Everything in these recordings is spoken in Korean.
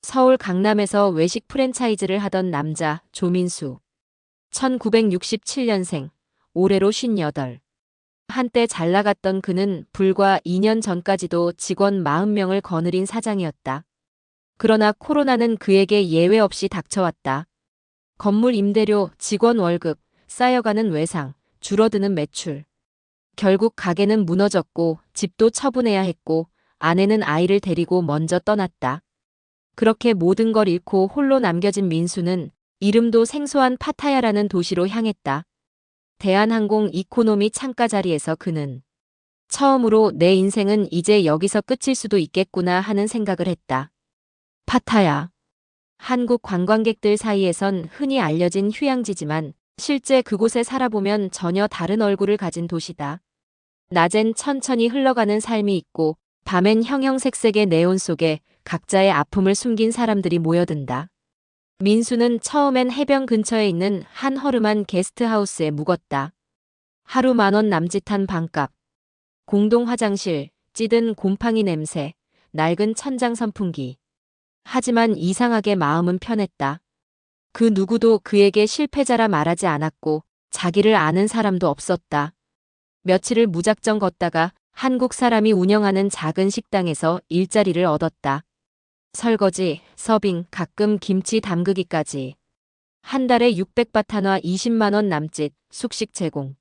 서울 강남에서 외식 프랜차이즈를 하던 남자 조민수. 1967년생, 올해로 58. 한때 잘 나갔던 그는 불과 2년 전까지도 직원 40명을 거느린 사장이었다. 그러나 코로나는 그에게 예외 없이 닥쳐왔다. 건물 임대료, 직원 월급, 쌓여가는 외상, 줄어드는 매출. 결국 가게는 무너졌고 집도 처분해야 했고 아내는 아이를 데리고 먼저 떠났다. 그렇게 모든 걸 잃고 홀로 남겨진 민수는 이름도 생소한 파타야라는 도시로 향했다. 대한항공 이코노미 창가 자리에서 그는 처음으로 내 인생은 이제 여기서 끝일 수도 있겠구나 하는 생각을 했다. 파타야. 한국 관광객들 사이에선 흔히 알려진 휴양지지만 실제 그곳에 살아보면 전혀 다른 얼굴을 가진 도시다. 낮엔 천천히 흘러가는 삶이 있고 밤엔 형형색색의 네온 속에 각자의 아픔을 숨긴 사람들이 모여든다. 민수는 처음엔 해변 근처에 있는 한 허름한 게스트하우스에 묵었다. 하루 10,000원 남짓한 방값, 공동 화장실, 찌든 곰팡이 냄새, 낡은 천장 선풍기. 하지만 이상하게 마음은 편했다. 그 누구도 그에게 실패자라 말하지 않았고 자기를 아는 사람도 없었다. 며칠을 무작정 걷다가 한국 사람이 운영하는 작은 식당에서 일자리를 얻었다. 설거지, 서빙, 가끔 김치 담그기까지. 한 달에 600밭 한화 20만 원 남짓, 숙식 제공.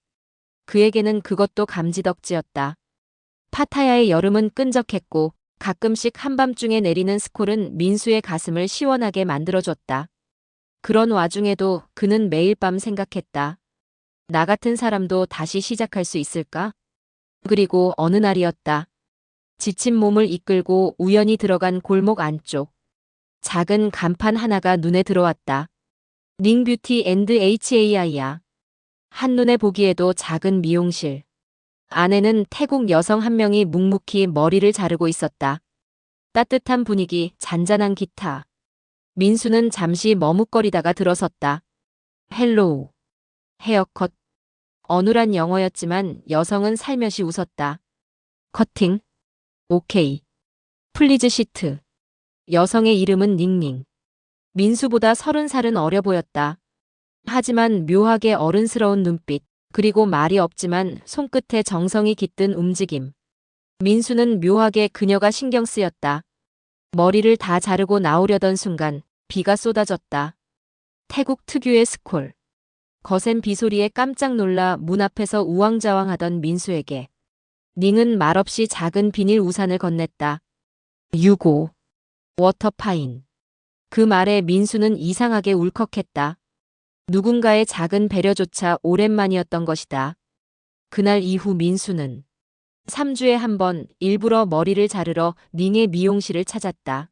그에게는 그것도 감지덕지였다. 파타야의 여름은 끈적했고 가끔씩 한밤중에 내리는 스콜은 민수의 가슴을 시원하게 만들어줬다. 그런 와중에도 그는 매일 밤 생각했다. 나 같은 사람도 다시 시작할 수 있을까? 그리고 어느 날이었다. 지친 몸을 이끌고 우연히 들어간 골목 안쪽. 작은 간판 하나가 눈에 들어왔다. 링뷰티 앤드 HAI야. 한눈에 보기에도 작은 미용실. 안에는 태국 여성 한 명이 묵묵히 머리를 자르고 있었다. 따뜻한 분위기, 잔잔한 기타. 민수는 잠시 머뭇거리다가 들어섰다. 헬로우. 헤어컷. 어눌한 영어였지만 여성은 살며시 웃었다. 커팅. 오케이. 플리즈 시트. 여성의 이름은 닝닝. 민수보다 30살은 어려 보였다. 하지만 묘하게 어른스러운 눈빛, 그리고 말이 없지만 손끝에 정성이 깃든 움직임. 민수는 묘하게 그녀가 신경 쓰였다. 머리를 다 자르고 나오려던 순간 비가 쏟아졌다. 태국 특유의 스콜. 거센 비소리에 깜짝 놀라 문 앞에서 우왕좌왕하던 민수에게 닝은 말없이 작은 비닐 우산을 건넸다. 유고. 워터파인. 그 말에 민수는 이상하게 울컥했다. 누군가의 작은 배려조차 오랜만이었던 것이다. 그날 이후 민수는 3주에 한 번 일부러 머리를 자르러 닝의 미용실을 찾았다.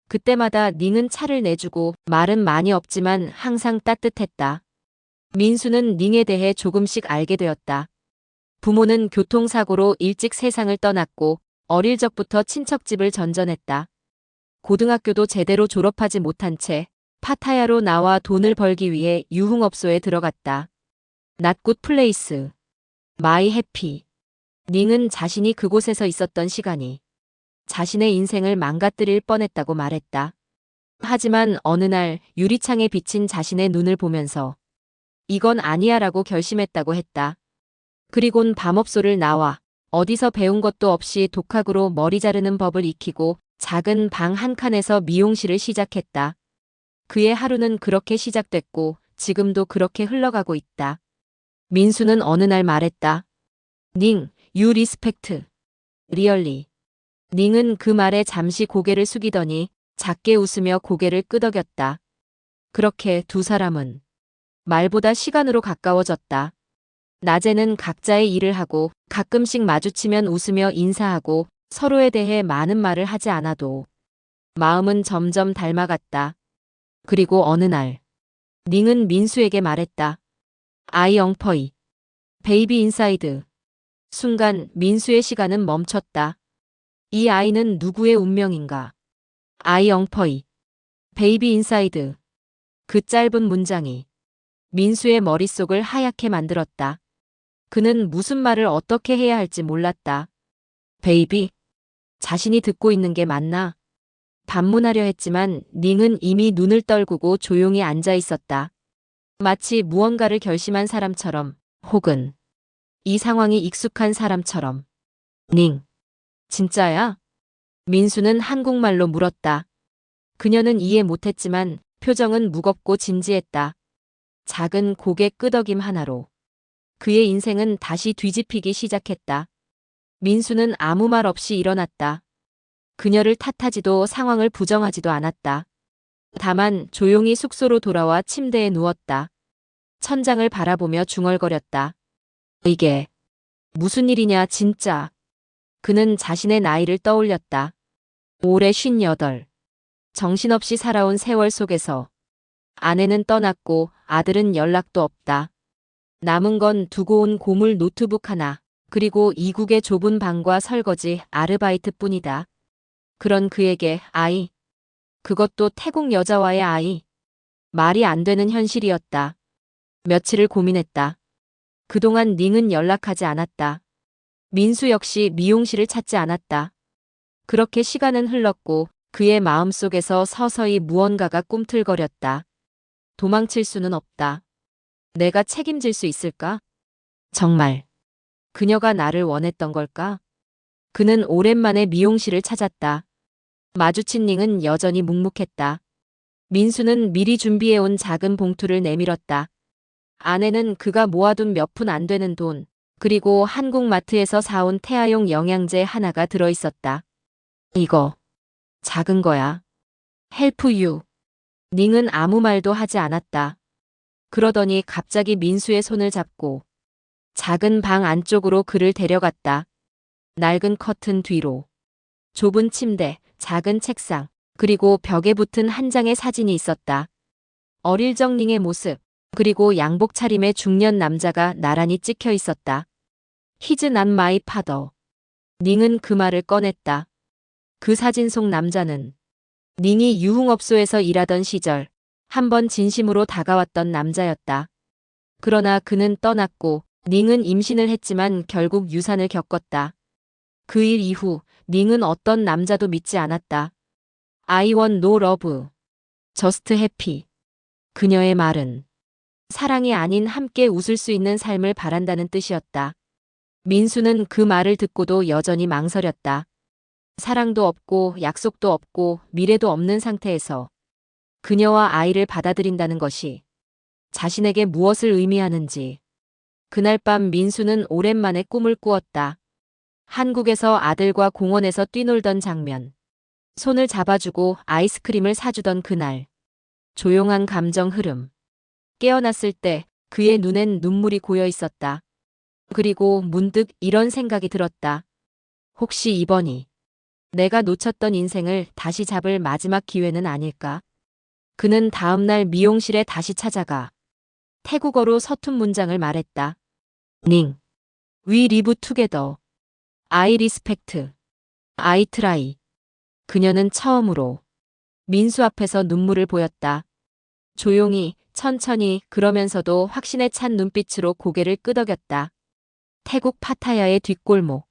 그때마다 닝은 차를 내주고 말은 많이 없지만 항상 따뜻했다. 민수는 닝에 대해 조금씩 알게 되었다. 부모는 교통사고로 일찍 세상을 떠났고 어릴 적부터 친척집을 전전했다. 고등학교도 제대로 졸업하지 못한 채 파타야로 나와 돈을 벌기 위해 유흥업소에 들어갔다. 낫굿 플레이스. 마이 해피. 닝은 자신이 그곳에서 있었던 시간이 자신의 인생을 망가뜨릴 뻔했다고 말했다. 하지만 어느 날 유리창에 비친 자신의 눈을 보면서 이건 아니야라고 결심했다고 했다. 그리곤 밤업소를 나와 어디서 배운 것도 없이 독학으로 머리 자르는 법을 익히고 작은 방 한 칸에서 미용실을 시작했다. 그의 하루는 그렇게 시작됐고 지금도 그렇게 흘러가고 있다. 민수는 어느 날 말했다. 닝, you respect. really. 닝은 그 말에 잠시 고개를 숙이더니 작게 웃으며 고개를 끄덕였다. 그렇게 두 사람은 말보다 시간으로 가까워졌다. 낮에는 각자의 일을 하고 가끔씩 마주치면 웃으며 인사하고 서로에 대해 많은 말을 하지 않아도 마음은 점점 닮아갔다. 그리고 어느 날 닝은 민수에게 말했다. 아이 엉퍼이. 베이비 인사이드. 순간 민수의 시간은 멈췄다. 이 아이는 누구의 운명인가? 아이 엉퍼이. 베이비 인사이드. 그 짧은 문장이 민수의 머릿속을 하얗게 만들었다. 그는 무슨 말을 어떻게 해야 할지 몰랐다. 베이비? 자신이 듣고 있는 게 맞나? 반문하려 했지만 닝은 이미 눈을 떨구고 조용히 앉아 있었다. 마치 무언가를 결심한 사람처럼, 혹은 이 상황이 익숙한 사람처럼. 닝, 진짜야? 민수는 한국말로 물었다. 그녀는 이해 못했지만 표정은 무겁고 진지했다. 작은 고개 끄덕임 하나로 그의 인생은 다시 뒤집히기 시작했다. 민수는 아무 말 없이 일어났다. 그녀를 탓하지도 상황을 부정하지도 않았다. 다만 조용히 숙소로 돌아와 침대에 누웠다. 천장을 바라보며 중얼거렸다. 이게 무슨 일이냐 진짜. 그는 자신의 나이를 떠올렸다. 올해 58. 정신없이 살아온 세월 속에서 아내는 떠났고 아들은 연락도 없다. 남은 건 두고 온 고물 노트북 하나, 그리고 이국의 좁은 방과 설거지 아르바이트뿐이다. 그런 그에게 아이, 그것도 태국 여자와의 아이. 말이 안 되는 현실이었다. 며칠을 고민했다. 그동안 닝은 연락하지 않았다. 민수 역시 미용실을 찾지 않았다. 그렇게 시간은 흘렀고 그의 마음속에서 서서히 무언가가 꿈틀거렸다. 도망칠 수는 없다. 내가 책임질 수 있을까? 정말 그녀가 나를 원했던 걸까? 그는 오랜만에 미용실을 찾았다. 마주친 닝은 여전히 묵묵했다. 민수는 미리 준비해온 작은 봉투를 내밀었다. 안에는 그가 모아둔 몇 푼 안 되는 돈, 그리고 한국 마트에서 사온 태아용 영양제 하나가 들어있었다. 이거 작은 거야. 헬프 유. 닝은 아무 말도 하지 않았다. 그러더니 갑자기 민수의 손을 잡고 작은 방 안쪽으로 그를 데려갔다. 낡은 커튼 뒤로. 좁은 침대, 작은 책상, 그리고 벽에 붙은 한 장의 사진이 있었다. 어릴 적 닝의 모습, 그리고 양복 차림의 중년 남자가 나란히 찍혀 있었다. He's not my father. 닝은 그 말을 꺼냈다. 그 사진 속 남자는 닝이 유흥업소에서 일하던 시절 한 번 진심으로 다가왔던 남자였다. 그러나 그는 떠났고 닝은 임신을 했지만 결국 유산을 겪었다. 그 일 이후 닝은 어떤 남자도 믿지 않았다. I want no love. just happy. 그녀의 말은 사랑이 아닌 함께 웃을 수 있는 삶을 바란다는 뜻이었다. 민수는 그 말을 듣고도 여전히 망설였다. 사랑도 없고 약속도 없고 미래도 없는 상태에서 그녀와 아이를 받아들인다는 것이 자신에게 무엇을 의미하는지. 그날 밤 민수는 오랜만에 꿈을 꾸었다. 한국에서 아들과 공원에서 뛰놀던 장면. 손을 잡아주고 아이스크림을 사주던 그날. 조용한 감정 흐름. 깨어났을 때 그의 눈엔 눈물이 고여 있었다. 그리고 문득 이런 생각이 들었다. 혹시 이번이 내가 놓쳤던 인생을 다시 잡을 마지막 기회는 아닐까? 그는 다음날 미용실에 다시 찾아가 태국어로 서툰 문장을 말했다. 닝, we live together. I respect. I try. 그녀는 처음으로 민수 앞에서 눈물을 보였다. 조용히, 천천히, 그러면서도 확신에 찬 눈빛으로 고개를 끄덕였다. 태국 파타야의 뒷골목.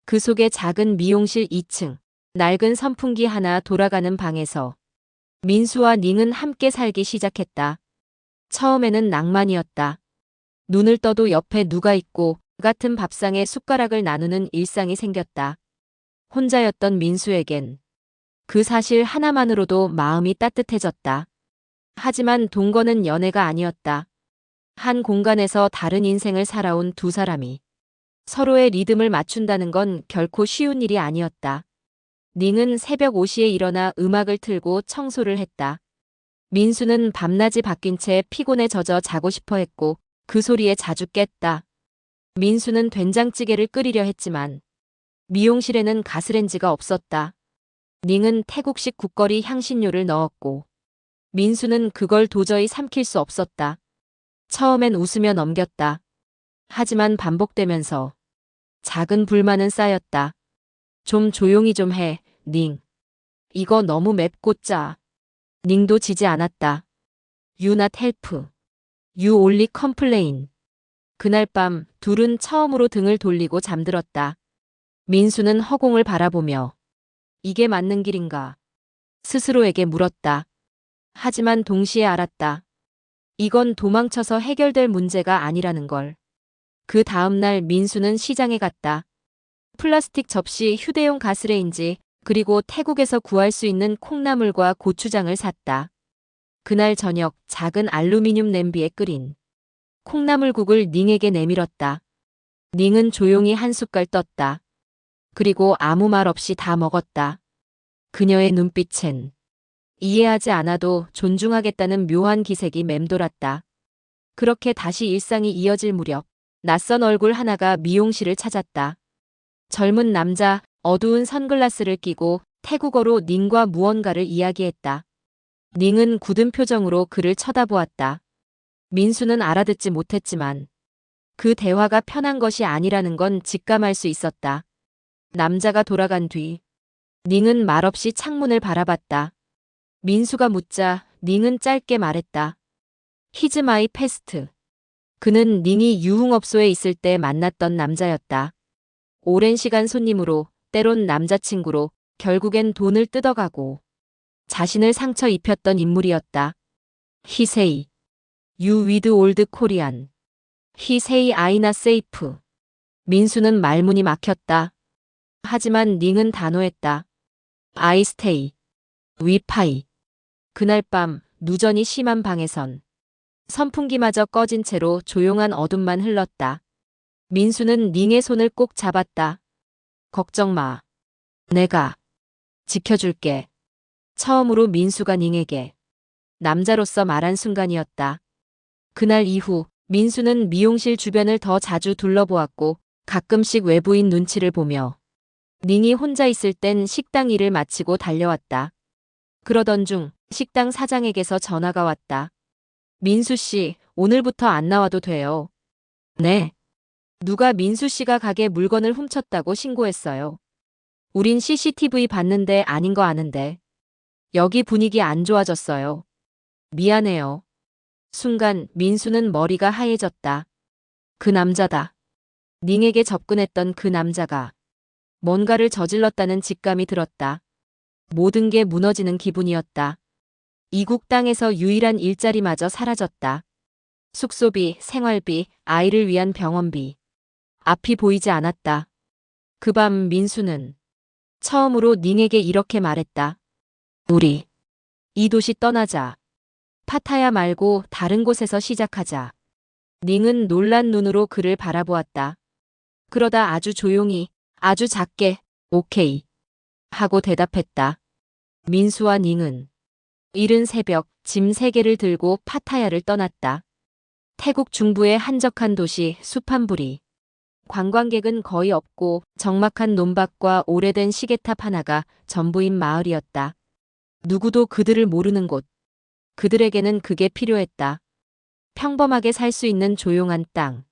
그 속에 작은 미용실 2층, 낡은 선풍기 하나 돌아가는 방에서 민수와 닝은 함께 살기 시작했다. 처음에는 낭만이었다. 눈을 떠도 옆에 누가 있고 같은 밥상에 숟가락을 나누는 일상이 생겼다. 혼자였던 민수에겐 그 사실 하나만으로도 마음이 따뜻해졌다. 하지만 동거는 연애가 아니었다. 한 공간에서 다른 인생을 살아온 두 사람이 서로의 리듬을 맞춘다는 건 결코 쉬운 일이 아니었다. 닝은 새벽 5시에 일어나 음악을 틀고 청소를 했다. 민수는 밤낮이 바뀐 채 피곤에 젖어 자고 싶어 했고 그 소리에 자주 깼다. 민수는 된장찌개를 끓이려 했지만 미용실에는 가스렌지가 없었다. 닝은 태국식 국거리 향신료를 넣었고 민수는 그걸 도저히 삼킬 수 없었다. 처음엔 웃으며 넘겼다. 하지만 반복되면서 작은 불만은 쌓였다. 좀 조용히 좀 해, 닝. 이거 너무 맵고 짜. 닝도 지지 않았다. You not help. You only complain. 그날 밤 둘은 처음으로 등을 돌리고 잠들었다. 민수는 허공을 바라보며 이게 맞는 길인가? 스스로에게 물었다. 하지만 동시에 알았다. 이건 도망쳐서 해결될 문제가 아니라는 걸. 그 다음 날 민수는 시장에 갔다. 플라스틱 접시, 휴대용 가스레인지, 그리고 태국에서 구할 수 있는 콩나물과 고추장을 샀다. 그날 저녁 작은 알루미늄 냄비에 끓인 콩나물국을 닝에게 내밀었다. 닝은 조용히 한 숟갈 떴다. 그리고 아무 말 없이 다 먹었다. 그녀의 눈빛엔 이해하지 않아도 존중하겠다는 묘한 기색이 맴돌았다. 그렇게 다시 일상이 이어질 무렵 낯선 얼굴 하나가 미용실을 찾았다. 젊은 남자, 어두운 선글라스를 끼고 태국어로 닝과 무언가를 이야기했다. 닝은 굳은 표정으로 그를 쳐다보았다. 민수는 알아듣지 못했지만 그 대화가 편한 것이 아니라는 건 직감할 수 있었다. 남자가 돌아간 뒤 닝은 말없이 창문을 바라봤다. 민수가 묻자 닝은 짧게 말했다. He's my past. 그는 닝이 유흥업소에 있을 때 만났던 남자였다. 오랜 시간 손님으로, 때론 남자친구로, 결국엔 돈을 뜯어가고 자신을 상처 입혔던 인물이었다. He say, you with old Korean. He say I not safe. 민수는 말문이 막혔다. 하지만 닝은 단호했다. I stay. We pie. 그날 밤 누전이 심한 방에선 선풍기마저 꺼진 채로 조용한 어둠만 흘렀다. 민수는 닝의 손을 꼭 잡았다. 걱정 마. 내가 지켜줄게. 처음으로 민수가 닝에게 남자로서 말한 순간이었다. 그날 이후 민수는 미용실 주변을 더 자주 둘러보았고 가끔씩 외부인 눈치를 보며 닝이 혼자 있을 땐 식당 일을 마치고 달려왔다. 그러던 중 식당 사장에게서 전화가 왔다. 민수 씨, 오늘부터 안 나와도 돼요. 네. 누가 민수 씨가 가게 물건을 훔쳤다고 신고했어요. 우린 CCTV 봤는데 아닌 거 아는데. 여기 분위기 안 좋아졌어요. 미안해요. 순간 민수는 머리가 하얘졌다. 그 남자다. 닝에게 접근했던 그 남자가 뭔가를 저질렀다는 직감이 들었다. 모든 게 무너지는 기분이었다. 이국 땅에서 유일한 일자리마저 사라졌다. 숙소비, 생활비, 아이를 위한 병원비. 앞이 보이지 않았다. 그 밤 민수는 처음으로 닝에게 이렇게 말했다. 우리 이 도시 떠나자. 파타야 말고 다른 곳에서 시작하자. 닝은 놀란 눈으로 그를 바라보았다. 그러다 아주 조용히, 아주 작게, 오케이. 하고 대답했다. 민수와 닝은 이른 새벽 짐 3개를 들고 파타야를 떠났다. 태국 중부의 한적한 도시 수판부리. 관광객은 거의 없고 적막한 논밭과 오래된 시계탑 하나가 전부인 마을이었다. 누구도 그들을 모르는 곳. 그들에게는 그게 필요했다. 평범하게 살 수 있는 조용한 땅.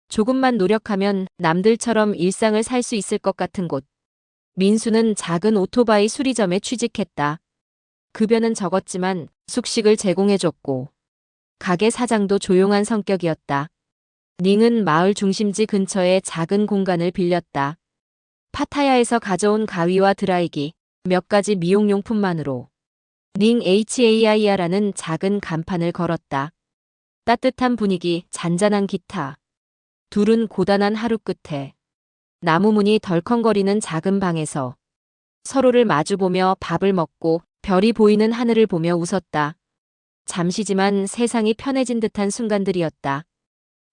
조금만 노력하면 남들처럼 일상을 살 수 있을 것 같은 곳. 민수는 작은 오토바이 수리점에 취직했다. 급여는 적었지만 숙식을 제공해줬고 가게 사장도 조용한 성격이었다. 닝은 마을 중심지 근처에 작은 공간을 빌렸다. 파타야에서 가져온 가위와 드라이기, 몇 가지 미용용품만으로 닝 HAIR라는 작은 간판을 걸었다. 따뜻한 분위기, 잔잔한 기타. 둘은 고단한 하루 끝에 나무 문이 덜컹거리는 작은 방에서 서로를 마주보며 밥을 먹고 별이 보이는 하늘을 보며 웃었다. 잠시지만 세상이 편해진 듯한 순간들이었다.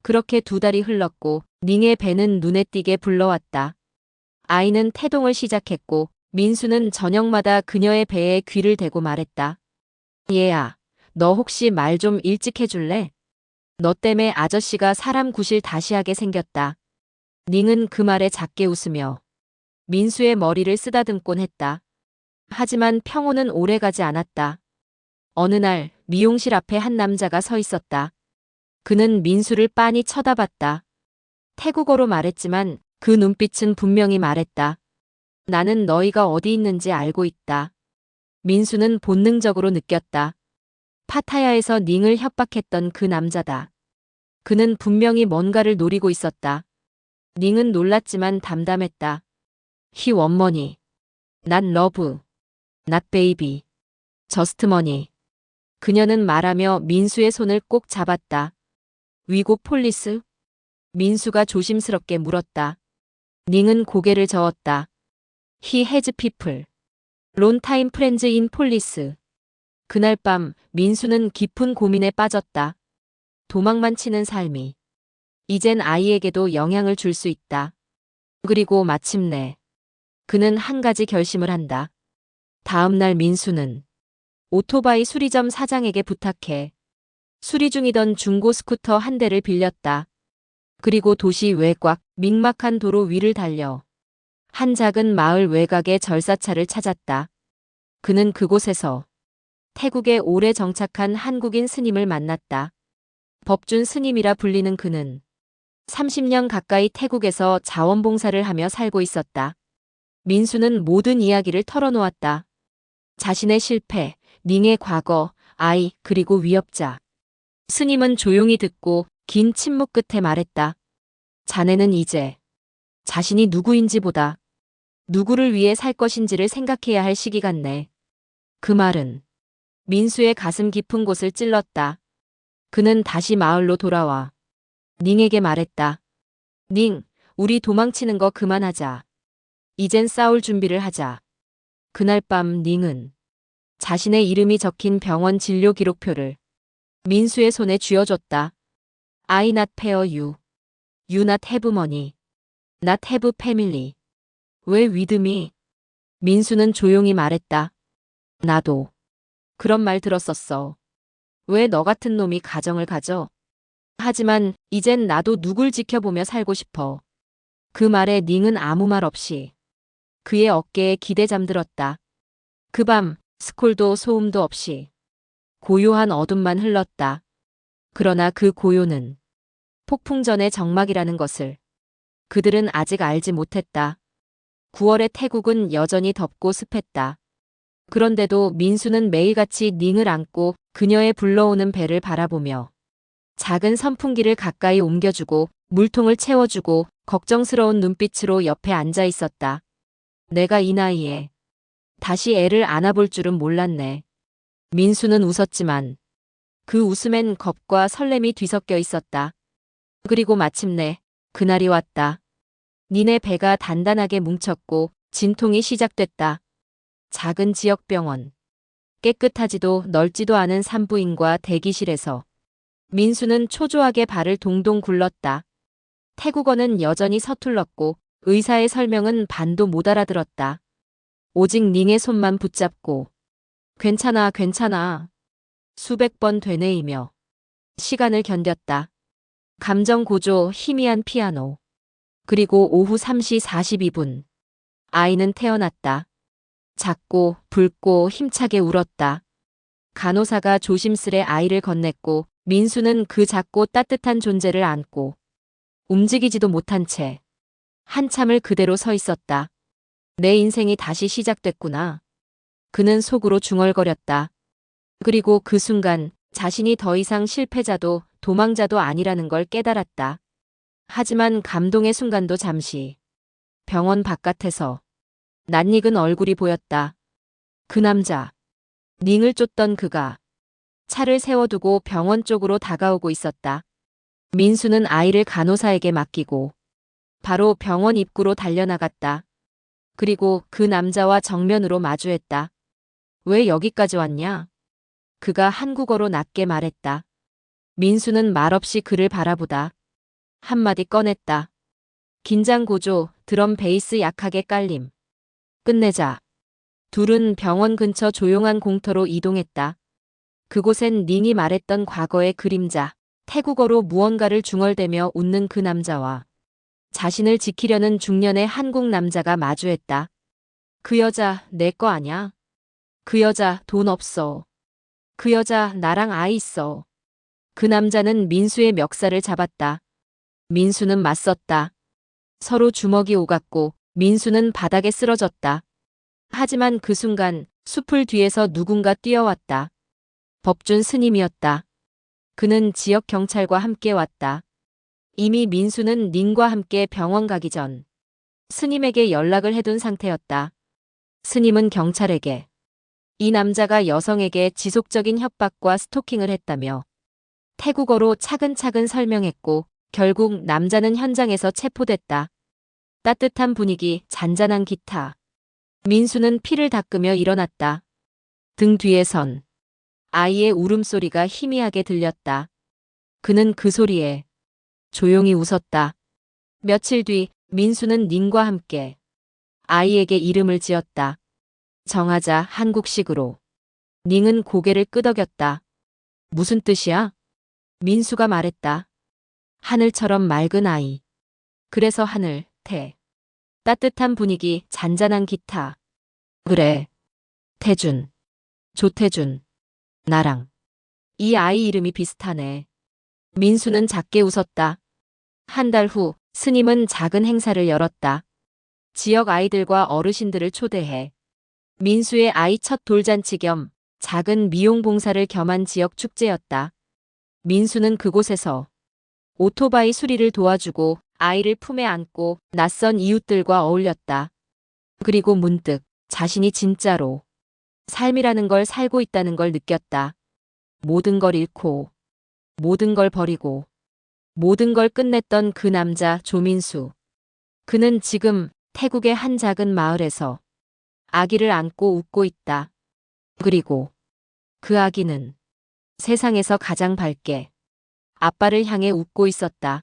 그렇게 2달이 흘렀고 닝의 배는 눈에 띄게 불러왔다. 아이는 태동을 시작했고 민수는 저녁마다 그녀의 배에 귀를 대고 말했다. 얘야, 너 혹시 말 좀 일찍 해줄래? 너 때문에 아저씨가 사람 구실 다시 하게 생겼다. 닝은 그 말에 작게 웃으며 민수의 머리를 쓰다듬곤 했다. 하지만 평온은 오래가지 않았다. 어느 날 미용실 앞에 한 남자가 서 있었다. 그는 민수를 빤히 쳐다봤다. 태국어로 말했지만 그 눈빛은 분명히 말했다. 나는 너희가 어디 있는지 알고 있다. 민수는 본능적으로 느꼈다. 파타야에서 닝을 협박했던 그 남자다. 그는 분명히 뭔가를 노리고 있었다. 닝은 놀랐지만 담담했다. He want money. Not love. Not baby. 저스트머니. 그녀는 말하며 민수의 손을 꼭 잡았다. 위고 폴리스? 민수가 조심스럽게 물었다. 닝은 고개를 저었다. He has people. Long time friends in police. 그날 밤 민수는 깊은 고민에 빠졌다. 도망만 치는 삶이 이젠 아이에게도 영향을 줄 수 있다. 그리고 마침내 그는 한 가지 결심을 한다. 다음 날 민수는 오토바이 수리점 사장에게 부탁해 수리 중이던 중고 스쿠터 한 대를 빌렸다. 그리고 도시 외곽 믹막한 도로 위를 달려 한 작은 마을 외곽의 절사차를 찾았다. 그는 그곳에서 태국에 오래 정착한 한국인 스님을 만났다. 법준 스님이라 불리는 그는 30년 가까이 태국에서 자원봉사를 하며 살고 있었다. 민수는 모든 이야기를 털어놓았다. 자신의 실패, 닝의 과거, 아이, 그리고 위협자. 스님은 조용히 듣고 긴 침묵 끝에 말했다. 자네는 이제 자신이 누구인지보다 누구를 위해 살 것인지를 생각해야 할 시기 같네. 그 말은 민수의 가슴 깊은 곳을 찔렀다. 그는 다시 마을로 돌아와 닝에게 말했다. 닝, 우리 도망치는 거 그만하자. 이젠 싸울 준비를 하자. 그날 밤 닝은 자신의 이름이 적힌 병원 진료 기록표를 민수의 손에 쥐어줬다. I not pay you. You not have money. Not have family. 왜 위드미? 민수는 조용히 말했다. 나도 그런 말 들었었어. 왜 너 같은 놈이 가정을 가져? 하지만 이젠 나도 누굴 지켜보며 살고 싶어. 그 말에 닝은 아무 말 없이 그의 어깨에 기대 잠들었다. 그 밤 스콜도 소음도 없이 고요한 어둠만 흘렀다. 그러나 그 고요는 폭풍 전의 정막이라는 것을 그들은 아직 알지 못했다. 9월의 태국은 여전히 덥고 습했다. 그런데도 민수는 매일같이 닝을 안고 그녀의 불러오는 배를 바라보며 작은 선풍기를 가까이 옮겨주고 물통을 채워주고 걱정스러운 눈빛으로 옆에 앉아 있었다. 내가 이 나이에 다시 애를 안아볼 줄은 몰랐네. 민수는 웃었지만 그 웃음엔 겁과 설렘이 뒤섞여 있었다. 그리고 마침내 그날이 왔다. 니네 배가 단단하게 뭉쳤고 진통이 시작됐다. 작은 지역병원. 깨끗하지도 넓지도 않은 산부인과 대기실에서 민수는 초조하게 발을 동동 굴렀다. 태국어는 여전히 서툴렀고 의사의 설명은 반도 못 알아들었다. 오직 닝의 손만 붙잡고 괜찮아, 괜찮아. 수백 번 되뇌이며 시간을 견뎠다. 감정 고조, 희미한 피아노. 그리고 오후 3시 42분. 아이는 태어났다. 작고 붉고 힘차게 울었다. 간호사가 조심스레 아이를 건넸고 민수는 그 작고 따뜻한 존재를 안고 움직이지도 못한 채 한참을 그대로 서 있었다. 내 인생이 다시 시작됐구나. 그는 속으로 중얼거렸다. 그리고 그 순간 자신이 더 이상 실패자도 도망자도 아니라는 걸 깨달았다. 하지만 감동의 순간도 잠시 병원 바깥에서 낯익은 얼굴이 보였다. 그 남자. 닝을 쫓던 그가 차를 세워두고 병원 쪽으로 다가오고 있었다. 민수는 아이를 간호사에게 맡기고 바로 병원 입구로 달려나갔다. 그리고 그 남자와 정면으로 마주했다. 왜 여기까지 왔냐? 그가 한국어로 낮게 말했다. 민수는 말없이 그를 바라보다 한마디 꺼냈다. 긴장 고조, 드럼 베이스 약하게 깔림. 끝내자. 둘은 병원 근처 조용한 공터로 이동했다. 그곳엔 닝이 말했던 과거의 그림자, 태국어로 무언가를 중얼대며 웃는 그 남자와 자신을 지키려는 중년의 한국 남자가 마주했다. 그 여자 내 거 아냐? 그 여자 돈 없어. 그 여자 나랑 아이 있어. 그 남자는 민수의 멱살을 잡았다. 민수는 맞섰다. 서로 주먹이 오갔고 민수는 바닥에 쓰러졌다. 하지만 그 순간 숲을 뒤에서 누군가 뛰어왔다. 법준 스님이었다. 그는 지역 경찰과 함께 왔다. 이미 민수는 닝과 함께 병원 가기 전 스님에게 연락을 해둔 상태였다. 스님은 경찰에게 이 남자가 여성에게 지속적인 협박과 스토킹을 했다며 태국어로 차근차근 설명했고 결국 남자는 현장에서 체포됐다. 따뜻한 분위기, 잔잔한 기타. 민수는 피를 닦으며 일어났다. 등 뒤에선 아이의 울음소리가 희미하게 들렸다. 그는 그 소리에 조용히 웃었다. 며칠 뒤 민수는 닝과 함께 아이에게 이름을 지었다. 정하자 한국식으로. 닝은 고개를 끄덕였다. 무슨 뜻이야? 민수가 말했다. 하늘처럼 맑은 아이. 그래서 하늘, 태. 따뜻한 분위기, 잔잔한 기타. 그래. 태준. 조태준. 나랑. 이 아이 이름이 비슷하네. 민수는 작게 웃었다. 한 달 후 스님은 작은 행사를 열었다. 지역 아이들과 어르신들을 초대해 민수의 아이 첫 돌잔치 겸 작은 미용 봉사를 겸한 지역 축제였다. 민수는 그곳에서 오토바이 수리를 도와주고 아이를 품에 안고 낯선 이웃들과 어울렸다. 그리고 문득 자신이 진짜로 삶이라는 걸 살고 있다는 걸 느꼈다. 모든 걸 잃고, 모든 걸 버리고, 모든 걸 끝냈던 그 남자 조민수. 그는 지금 태국의 한 작은 마을에서 아기를 안고 웃고 있다. 그리고 그 아기는 세상에서 가장 밝게 아빠를 향해 웃고 있었다.